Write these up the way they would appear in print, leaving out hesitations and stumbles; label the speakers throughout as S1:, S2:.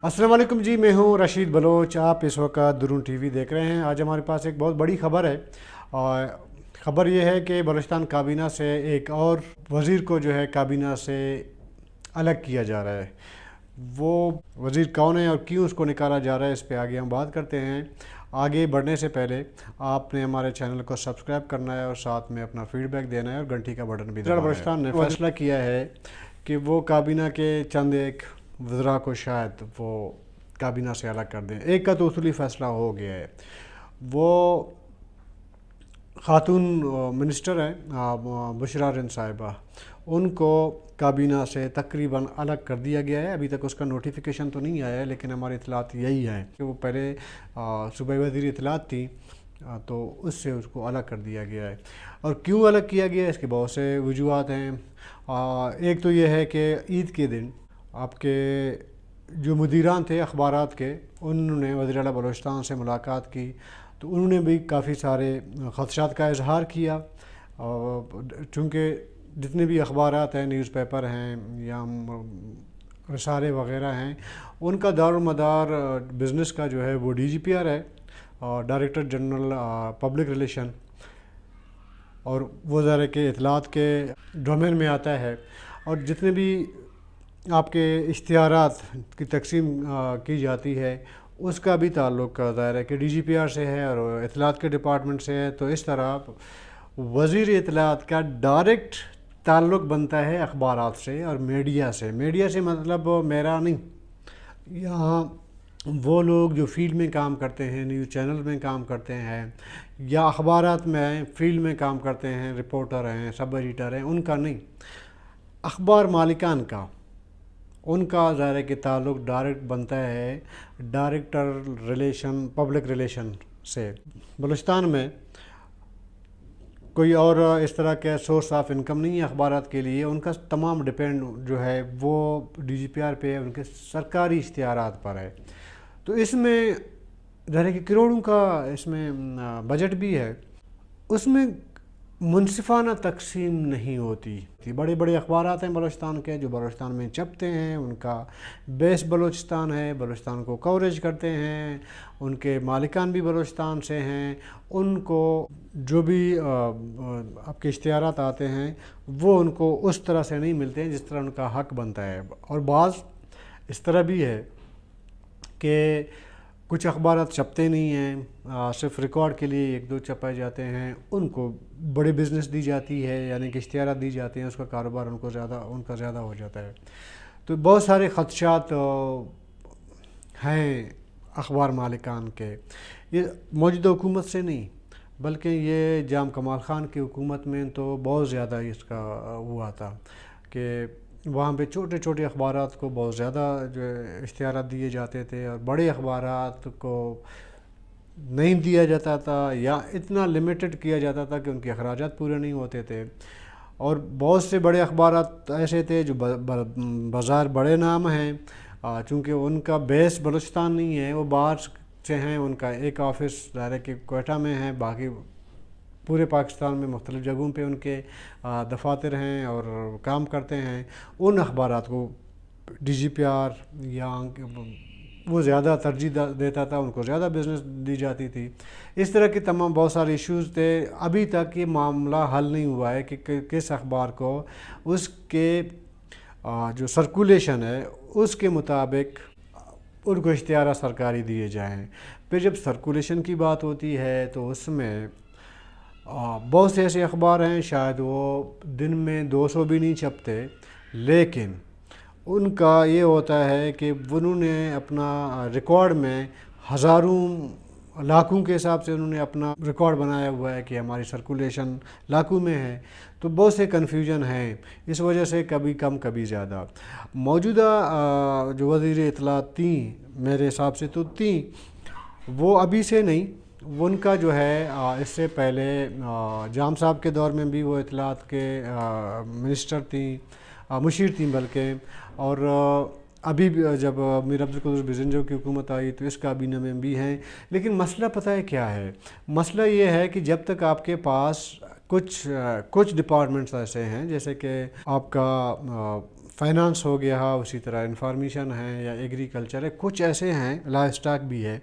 S1: अस्सलाम वालेकुम जी, मैं हूं रशीद बलोच। आप इस वक्त दुरून टीवी देख रहे हैं। आज हमारे पास एक बहुत बड़ी ख़बर है और ख़बर यह है कि बलूचिस्तान काबीना से एक और वज़ीर को जो है काबीना से अलग किया जा रहा है। वो वज़ीर कौन है और क्यों उसको निकाला जा रहा है, इस पे आगे हम बात करते हैं। आगे बढ़ने से पहले आपने हमारे चैनल को सब्सक्राइब करना है और साथ में अपना फीडबैक देना है और घंटी का बटन भी दबाना है। बलूचिस्तान ने फैसला किया है कि वो काबीना के चंद एक वज़रा को शायद वो काबीना से अलग कर दें। एक का तो उसूली फ़ैसला हो गया है। वो खातून मिनिस्टर हैं बुशरा रिन साहिबा, उनको काबीना से तकरीबन अलग कर दिया गया है। अभी तक उसका नोटिफिकेशन तो नहीं आया है, लेकिन हमारी इतलात यही है कि वो पहले सूबाई वज़ीर इतलात थी, तो उससे उसको अलग कर दिया गया है। और क्यों अलग किया गया है, इसके बहुत से वजूहात हैं। एक तो ये है कि ईद के दिन आपके जो मुदीरान थे अखबारात के, उन्होंने वज़ीर आला बलूचिस्तान से मुलाकात की, तो उन्होंने भी काफ़ी सारे ख़दशात का इजहार किया। चूँकि जितने भी अखबारात हैं, न्यूज़पेपर हैं या रसाले वग़ैरह हैं, उनका दारोमदार बिज़नेस का जो है वो DGPR है, डायरेक्टर जनरल पब्लिक रिलेशन, और वो ज़रा के इतलात के डोमेन में आता है। और जितने भी आपके इश्तिहारात की तकसीम की जाती है, उसका भी ताल्लुक़ ज़ाहिर है कि DGPR से है और इतलात के डिपार्टमेंट से है। तो इस तरह वज़ीर इतलात का डायरेक्ट ताल्लुक़ बनता है अखबारात से और मीडिया से। मीडिया से मतलब मेरा नहीं, यहाँ वो लोग जो फील्ड में काम करते हैं, न्यूज़ चैनल में काम करते हैं या अखबारात में फील्ड में काम करते हैं, रिपोर्टर हैं, सब एडिटर हैं, उनका नहीं, अखबार मालिकान का, उनका ज़ाहिर के ताल्लुक़ डायरेक्ट बनता है डायरेक्टर रिलेशन पब्लिक रिलेशन से। बलूचिस्तान में कोई और इस तरह का सोर्स ऑफ इनकम नहीं है अखबारात के लिए। उनका तमाम डिपेंड जो है वो DGPR पे है, उनके सरकारी इश्तिहारात पर है। तो इसमें ज़ाहिर कि करोड़ों का इसमें बजट भी है, उसमें मुनसिफाना तकसीम नहीं होती। बड़े बड़े अखबारात हैं बलूचिस्तान के जो बलूचिस्तान में छपते हैं, उनका बेस बलूचिस्तान है, बलूचिस्तान को कवरेज करते हैं, उनके मालिकान भी बलूचिस्तान से हैं। उनको जो भी आपके इश्तिहारात आते हैं वो उनको उस तरह से नहीं मिलते हैं जिस तरह उनका हक बनता है। और बाज़ इस तरह भी है कि कुछ अखबारात छपते नहीं हैं, सिर्फ रिकॉर्ड के लिए एक दो छपाए जाते हैं, उनको बड़े बिज़नेस दी जाती है, यानी कि इश्तिहारात दी जाते हैं, उसका कारोबार उनका ज़्यादा हो जाता है। तो बहुत सारे ख़दशात हैं अखबार मालिकान के। ये मौजूदा हुकूमत से नहीं, बल्कि ये जाम कमाल ख़ान की हुकूमत में तो बहुत ज़्यादा इसका हुआ था कि वहाँ पे छोटे छोटे अखबारात को बहुत ज़्यादा जो इश्तिहारात दिए जाते थे और बड़े अखबारात को नहीं दिया जाता था या इतना लिमिटेड किया जाता था कि उनके अखराजात पूरे नहीं होते थे। और बहुत से बड़े अखबारात ऐसे थे जो बाज़ार बड़े नाम हैं, चूँकि उनका बेस बलूचिस्तान नहीं है, वो बाहर से हैं, उनका एक ऑफ़िस ज़ाहिर है कि क्वेटा में है, बाकी पूरे पाकिस्तान में मुख्तलिफ़ जगहों पे उनके दफातर हैं और काम करते हैं। उन अखबारात को DGPR या वो ज़्यादा तरजीह देता था, उनको ज़्यादा बिज़नेस दी जाती थी। इस तरह के तमाम बहुत सारे इश्यूज़ थे। अभी तक ये मामला हल नहीं हुआ है कि किस अखबार को उसके जो सर्कुलेशन है उसके मुताबिक उनको इश्तिहार सरकारी दिए जाएँ। फिर जब सर्कुलेशन की बात होती है तो उसमें बहुत से ऐसे अखबार हैं शायद वो दिन में 200 भी नहीं छपते, लेकिन उनका ये होता है कि उन्होंने अपना रिकॉर्ड में हज़ारों लाखों के हिसाब से उन्होंने अपना रिकॉर्ड बनाया हुआ है कि हमारी सर्कुलेशन लाखों में है। तो बहुत से कन्फ्यूजन हैं, इस वजह से कभी कम कभी ज़्यादा। मौजूदा जो वज़ीर इत्तलात थी, मेरे हिसाब से तो थी, वो अभी से नहीं, उनका जो है इससे पहले जाम साहब के दौर में भी वो इत्तलात के मिनिस्टर थी, मुशीर थी बल्कि। और अभी जब मीर अब्दुल कुद्दूस बिज़नजो की हुकूमत आई तो इस काबीना में भी हैं। लेकिन मसला पता है क्या है? मसला ये है कि जब तक आपके पास कुछ डिपार्टमेंट्स ऐसे हैं, जैसे कि आपका फाइनेंस हो गया, उसी तरह इंफॉर्मेशन है या एग्रीकल्चर है, कुछ ऐसे हैं, लाइफ स्टॉक भी है।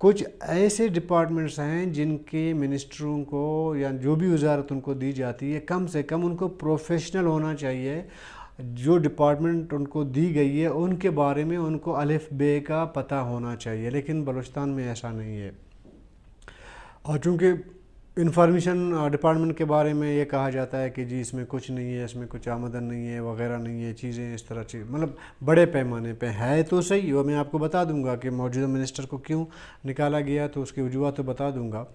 S1: कुछ ऐसे डिपार्टमेंट्स हैं जिनके मिनिस्टरों को या जो भी वजारत उनको दी जाती है, कम से कम उनको प्रोफेशनल होना चाहिए। जो डिपार्टमेंट उनको दी गई है उनके बारे में उनको अलिफ बे का पता होना चाहिए, लेकिन बलूचिस्तान में ऐसा नहीं है। और चूँकि इंफॉर्मेशन डिपार्टमेंट के बारे में ये कहा जाता है कि जी इसमें कुछ नहीं है, इसमें कुछ आमदन नहीं है वगैरह नहीं है, चीज़ें इस तरह चीज़ मतलब बड़े पैमाने पे है तो सही। और मैं आपको बता दूंगा कि मौजूदा मिनिस्टर को क्यों निकाला गया, तो उसकी वजूहत तो बता दूंगा।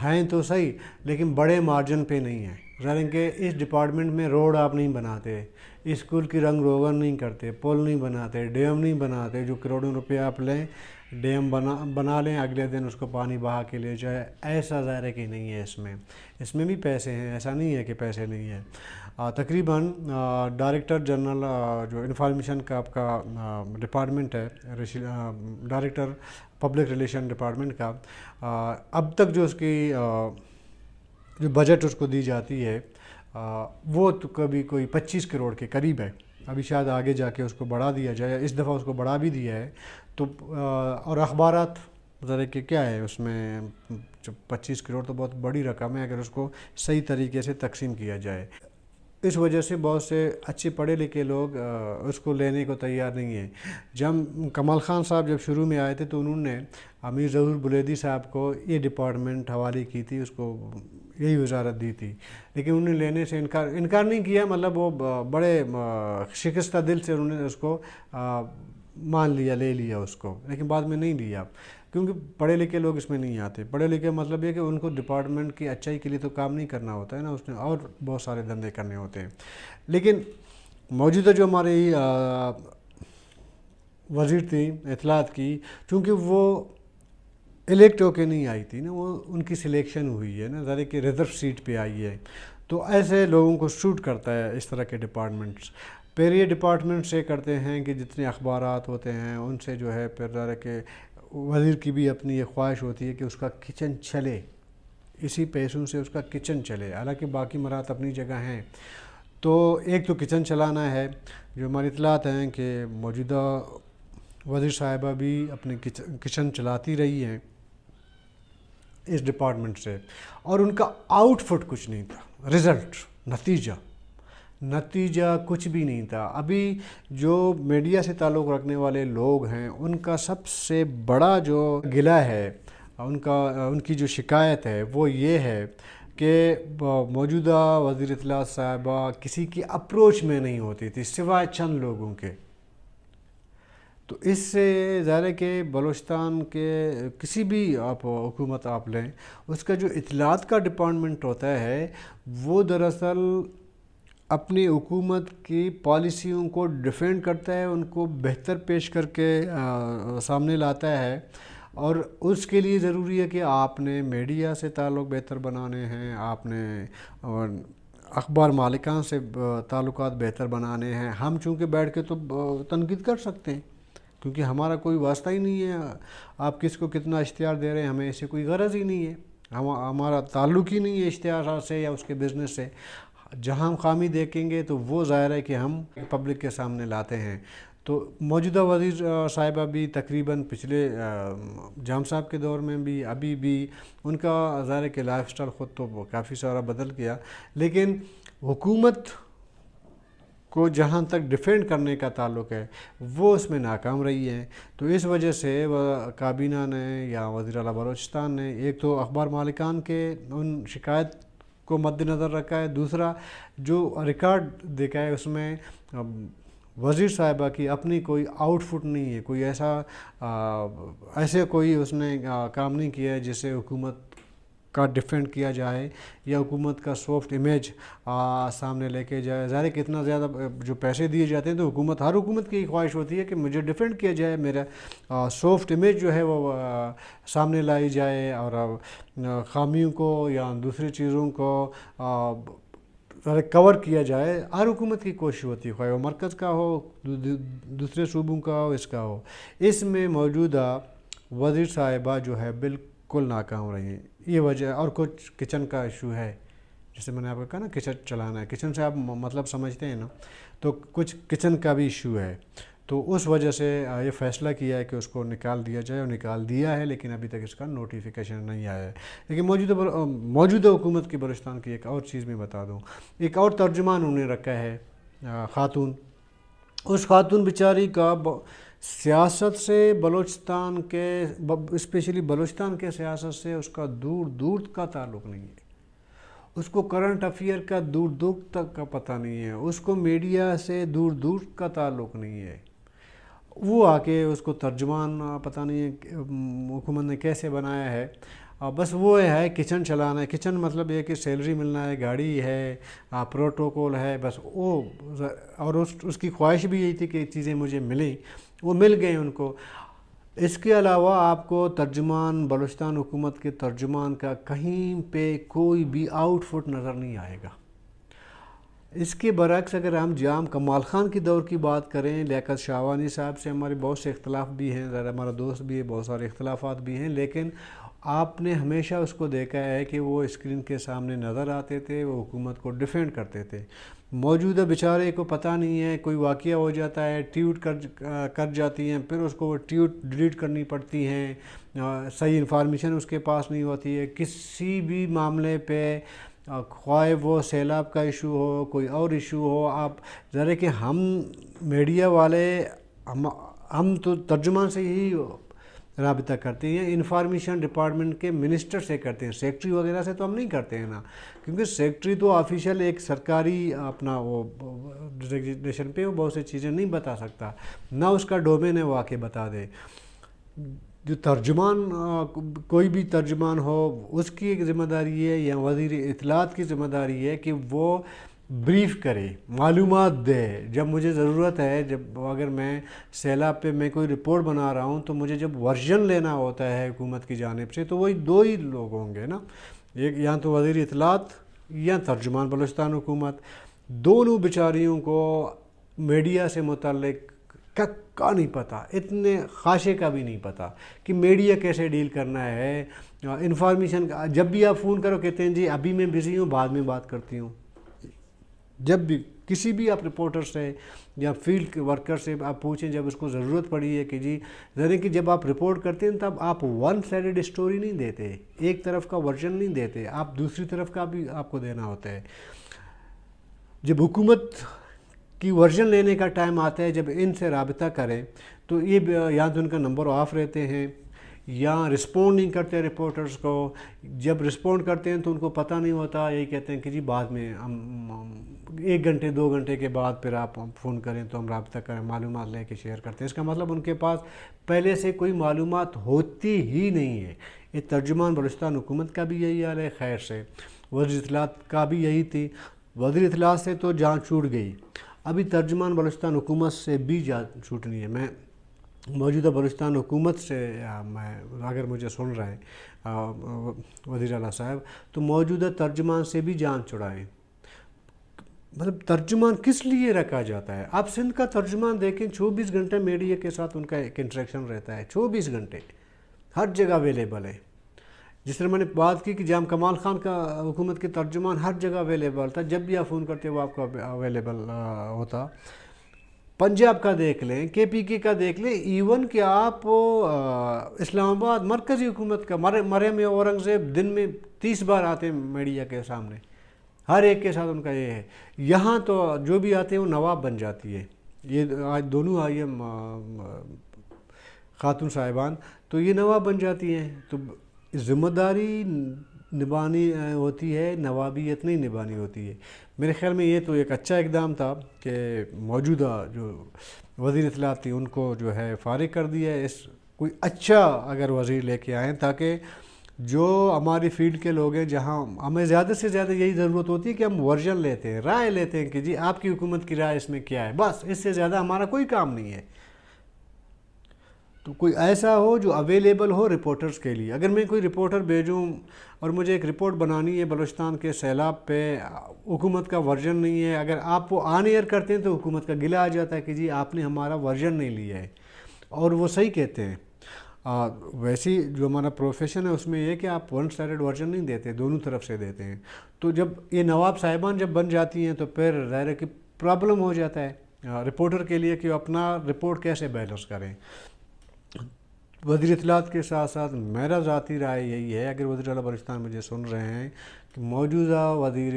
S1: हैं तो सही लेकिन बड़े मार्जिन पे नहीं है। ज़रा कि इस डिपार्टमेंट में रोड आप नहीं बनाते, स्कूल की रंग रोगन नहीं करते, पुल नहीं बनाते, डैम नहीं बनाते, जो करोड़ों रुपये आप लें डैम बना लें, अगले दिन उसको पानी बहा के ले जाए, ऐसा ज़ाहिर कि नहीं है। इसमें भी पैसे हैं, ऐसा नहीं है कि पैसे नहीं है। तकरीबन डायरेक्टर जनरल जो इंफॉर्मेशन का आपका डिपार्टमेंट है, डायरेक्टर पब्लिक रिलेशन डिपार्टमेंट का, अब तक जो उसकी जो बजट उसको दी जाती है वो तो कभी कोई 25 करोड़ के करीब है। अभी शायद आगे जाके उसको बढ़ा दिया जाए, इस दफ़ा उसको बढ़ा भी दिया है। तो और अखबारात ज़रा कि क्या है उसमें, 25 करोड़ तो बहुत बड़ी रकम है अगर उसको सही तरीके से तकसीम किया जाए। इस वजह से बहुत से अच्छे पढ़े लिखे लोग उसको लेने को तैयार नहीं है। जब कमाल खान साहब जब शुरू में आए थे तो उन्होंने अमीर ज़हूर बुलेदी साहब को ये डिपार्टमेंट हवाले की थी, उसको यही वजारत दी थी, लेकिन उन्होंने लेने से इनकार नहीं किया। मतलब वो बड़े शिकस्ता दिल से उन्होंने उसको मान लिया, ले लिया उसको, लेकिन बाद में नहीं लिया क्योंकि पढ़े लिखे लोग इसमें नहीं आते। पढ़े लिखे मतलब ये कि उनको डिपार्टमेंट की अच्छाई के लिए तो काम नहीं करना होता है ना, उसने और बहुत सारे धंधे करने होते हैं। लेकिन मौजूदा जो हमारी वज़ीर थी इत्तलात की, चूँकि वो इलेक्ट होके नहीं आई थी ना, वो उनकी सिलेक्शन हुई है ना, ज़रा कि रिज़र्व सीट पे आई है, तो ऐसे लोगों को सूट करता है इस तरह के डिपार्टमेंट्स। फिर ये डिपार्टमेंट से करते हैं कि जितने अखबारात होते हैं उनसे जो है फिर ज़रा कि वज़ीर की भी अपनी ये ख्वाहिश होती है कि उसका किचन चले, इसी पैसों से उसका किचन चले। हालांकि बाकी मरात अपनी जगह हैं, तो एक तो किचन चलाना है। जो हमारी इतलात हैं कि मौजूदा वज़ीर साहिबा भी अपने किचन चलाती रही हैं इस डिपार्टमेंट से, और उनका आउटपुट कुछ नहीं था, रिज़ल्ट नतीजा कुछ भी नहीं था। अभी जो मीडिया से ताल्लुक़ रखने वाले लोग हैं उनका सबसे बड़ा जो गिला है, उनकी जो शिकायत है वो ये है कि मौजूदा वज़ीर इत्तलात साहिबा किसी की अप्रोच में नहीं होती थी सिवाय चंद लोगों के। तो इससे ज़ाहिर कि बलूचिस्तान के किसी भी आप हुकूमत आप लें, उसका जो इत्तलात का डिपार्टमेंट होता है वो दरअसल अपनी हुकूमत की पॉलिसियों को डिफेंड करता है, उनको बेहतर पेश करके सामने लाता है। और उसके लिए ज़रूरी है कि आपने मीडिया से ताल्लुक़ बेहतर बनाने हैं, आपने अखबार मालिकान से ताल्लुकात बेहतर बनाने हैं। हम चूँकि बैठ के तो तनकीद कर सकते हैं क्योंकि हमारा कोई वास्ता ही नहीं है, आप किसको कितना इश्तिहार दे रहे हैं हमें इससे कोई गरज ही नहीं है, हमारा ताल्लुक़ ही नहीं है इश्तिहार से या उसके बिज़नेस से। जहाँ हम खामी देखेंगे तो वो ज़ाहिर है कि हम पब्लिक के सामने लाते हैं। तो मौजूदा वज़ीर साहिबा भी तकरीबन पिछले जाम साहब के दौर में भी अभी भी उनका ज़ाहिर है कि लाइफ स्टाइल ख़ुद तो काफ़ी सारा बदल गया, लेकिन हुकूमत को जहाँ तक डिफेंड करने का ताल्लुक़ है वो उसमें नाकाम रही है। तो इस वजह से काबीना ने या वज़ीर आला बलूचिस्तान ने एक तो अखबार मालिकान के उन शिकायत को मद्देनज़र रखा है, दूसरा जो रिकॉर्ड देखा है उसमें वज़ीर साहिबा की अपनी कोई आउटपुट नहीं है, कोई ऐसे कोई उसने काम नहीं किया है जिससे हुकूमत का डिफेंड किया जाए या हुकूमत का सॉफ्ट इमेज सामने लेके जाए। ज़ाहिर कितना ज़्यादा जो पैसे दिए जाते हैं तो हर हुकूमत की ख्वाहिश होती है कि मुझे डिफेंड किया जाए, मेरा सॉफ्ट इमेज जो है वो सामने लाई जाए और खामियों को या दूसरी चीज़ों को कवर किया जाए। हर हुकूमत की कोशिश होती है, ख्वाह वो मरकज़ का हो, दूसरे सूबों का हो, इसका हो। इसमें मौजूदा वज़ीर साहिबा जो है बिल्कुल नाकाम रही हैं। ये वजह और कुछ किचन का इशू है जैसे मैंने आपको कहा ना किचन चलाना है, किचन से आप मतलब समझते हैं ना, तो कुछ किचन का भी इशू है, तो उस वजह से ये फ़ैसला किया है कि उसको निकाल दिया जाए, और निकाल दिया है, लेकिन अभी तक इसका नोटिफिकेशन नहीं आया है। लेकिन मौजूदा हुकूमत की बलूचिस्तान की एक और चीज़ मैं बता दूँ, एक और तर्जुमान उन्होंने रखा है ख़ातून। उस ख़ातून बेचारी का सियासत से बलूचिस्तान के स्पेशली बलूचिस्तान के सियासत से उसका दूर दूर का ताल्लुक़ नहीं है, उसको करंट अफेयर का दूर दूर तक का पता नहीं है, उसको मीडिया से दूर दूर का ताल्लुक़ नहीं है। वो आके उसको तर्जुमान पता नहीं है हुकूमत ने कैसे बनाया है, बस वो है किचन चलाना है। किचन मतलब ये कि सैलरी मिलना है, गाड़ी है, प्रोटोकॉल है, बस वो। और उसकी ख्वाहिश भी यही थी कि चीज़ें मुझे मिलें, वो मिल गए उनको। इसके अलावा आपको तर्जुमान बलूचिस्तान हुकूमत के तर्जुमान का कहीं पे कोई भी आउटपुट नज़र नहीं आएगा। इसके बरक्स अगर हम जाम कमाल ख़ान की दौर की बात करें, लियाकत शाहवानी साहब से हमारे बहुत से इख्तलाफ भी हैं, ज़रा हमारा दोस्त भी है, बहुत सारे इख्तलाफात भी हैं, लेकिन आपने हमेशा उसको देखा है कि वो स्क्रीन के सामने नज़र आते थे, वो हुकूमत को डिफेंड करते थे। मौजूदा बेचारे को पता नहीं है, कोई वाक़या हो जाता है, ट्वीट कर जाती हैं, फिर उसको वो ट्वीट डिलीट करनी पड़ती हैं, सही इन्फॉर्मेशन उसके पास नहीं होती है किसी भी मामले पे, ख्वाह वो सैलाब का इशू हो, कोई और इशू हो। आप ज़रा कि हम मीडिया वाले हम तो तर्जुमान से ही राबिता करते हैं, इंफॉर्मेशन डिपार्टमेंट के मिनिस्टर से करते हैं, सेक्रेटरी वगैरह से तो हम नहीं करते हैं ना, क्योंकि सेक्रेटरी तो ऑफिशियल एक सरकारी अपना वो डिजिग्नेशन पे वो बहुत सी चीज़ें नहीं बता सकता, ना उसका डोमेन है वो आके बता दे। जो तर्जुमान कोई भी तर्जुमान हो उसकी एक ज़िम्मेदारी है, या वज़ीर इत्तलात की ज़िम्मेदारी है कि वो ब्रीफ़ करे, मालूमात दे जब मुझे ज़रूरत है। जब अगर मैं सैलाब पे मैं कोई रिपोर्ट बना रहा हूँ, तो मुझे जब वर्जन लेना होता है हुकूमत की जानिब से, तो वही दो ही लोग होंगे ना, एक या तो वज़ीर इत्तलात या तर्जुमान बलूचिस्तान हुकूमत। दोनों बेचारियों को मीडिया से मुतल्लिक का नहीं पता, इतने खाशे का भी नहीं पता कि मीडिया कैसे डील करना है। इंफॉर्मेशन जब भी आप फ़ोन करो कहते हैं जी अभी मैं बिज़ी हूँ, बाद में बात करती हूँ। जब भी किसी भी आप रिपोर्टर से या फील्ड वर्कर से आप पूछें, जब उसको ज़रूरत पड़ी है कि जी यानी कि जब आप रिपोर्ट करते हैं तब आप वन साइडेड स्टोरी नहीं देते, एक तरफ का वर्जन नहीं देते, आप दूसरी तरफ का भी आपको देना होता है। जब हुकूमत की वर्जन लेने का टाइम आता है, जब इनसे राबिता करें, तो ये या तो उनका नंबर ऑफ रहते हैं या रिस्पॉन्ड नहीं करते रिपोर्टर्स को। जब रिस्पॉन्ड करते हैं तो उनको पता नहीं होता, यही कहते हैं कि जी बाद में हम 1 घंटे 2 घंटे के बाद फिर आप फ़ोन करें तो हम राब्ता करें, मालूमात लेके शेयर करते हैं। इसका मतलब उनके पास पहले से कोई मालूमात होती ही नहीं है। ये तर्जुमान बलूचिस्तान हुकूमत का भी यही हाल है, खैर से वज़ीर इत्तलात का भी यही थी। वज़ीर इत्तलात से तो जान छूट गई, अभी तर्जुमान बलूचिस्तान हुकूमत से भी जान छूटनी है। मैं मौजूदा बलूचिस्तान हुकूमत से मैं अगर मुझे सुन रहे हैं वज़ीर आला साहब, तो मौजूदा तर्जुमान से भी जान छुड़ाएँ। मतलब तर्जुमान किस लिए रखा जाता है? आप सिंध का तर्जुमान देखें, 24 घंटे मीडिया के साथ उनका एक इंटरेक्शन रहता है, 24 घंटे हर जगह अवेलेबल है। जिस तरह मैंने बात की कि जाम कमाल ख़ान का हुकूमत के तर्जुमान हर जगह अवेलेबल था, जब भी आप फ़ोन करते वो आपको अवेलेबल होता। पंजाब का देख लें, KPK का देख लें, इवन कि आप इस्लामाबाद मरकज़ी हुकूमत का मरियम औरंगज़ेब दिन में 30 बार आते हैं मीडिया के सामने, हर एक के साथ उनका ये है। यहाँ तो जो भी आते हैं वो नवाब बन जाती है। ये आज दोनों आई है खातून साहिबान, तो ये नवाब बन जाती हैं। तो ज़िम्मेदारी निभानी होती है, नवाबियत नहीं निभानी होती है। मेरे ख़्याल में ये तो एक अच्छा इक़दाम था कि मौजूदा जो वज़ीर इत्तलात थी उनको जो है फ़ारिग कर दिया है। इस कोई अच्छा अगर वज़ीर लेके आएँ, ताकि जो हमारी फील्ड के लोग हैं, जहाँ हमें ज़्यादा से ज़्यादा यही ज़रूरत होती है कि हम वर्जन लेते हैं, राय लेते हैं कि जी आपकी हुकूमत की राय इसमें क्या है, बस इससे ज़्यादा हमारा कोई काम नहीं है। तो कोई ऐसा हो जो अवेलेबल हो रिपोर्टर्स के लिए। अगर मैं कोई रिपोर्टर भेजूँ और मुझे एक रिपोर्ट बनानी है बलूचिस्तान के सैलाब पे, हुकूमत का वर्जन नहीं है, अगर आप वो ऑन एयर करते हैं तो हुकूमत का गिला आ जाता है कि जी आपने हमारा वर्जन नहीं लिया है, और वो सही कहते हैं। वैसी जो हमारा प्रोफेशन है उसमें ये है कि आप वन साइडेड वर्जन नहीं देते, दोनों तरफ से देते हैं। तो जब ये नवाब साहिबान जब बन जाती हैं तो फिर ज़ाहिर है कि प्रॉब्लम हो जाता है रिपोर्टर के लिए कि वो अपना रिपोर्ट कैसे बैलेंस करें। वज़ीर इत्तलात के साथ साथ मेरा ज़ाती राय यही है, अगर वज़ीर आला बलूचिस्तान मुझे सुन रहे हैं, कि मौजूदा वज़ीर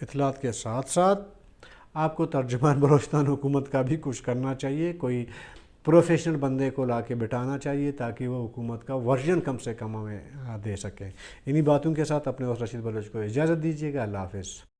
S1: इत्तलात के साथ साथ आपको तर्जुमान बलूचिस्तान हुकूमत का भी कुछ करना चाहिए, कोई प्रोफेशनल बंदे को ला के बिठाना चाहिए ताकि वो हुकूमत का वर्जन कम से कम हमें दे सके। इन्हीं बातों के साथ अपने होस्ट रशीद बलोच को इजाज़त दीजिएगा। अल्लाह हाफ़िज़।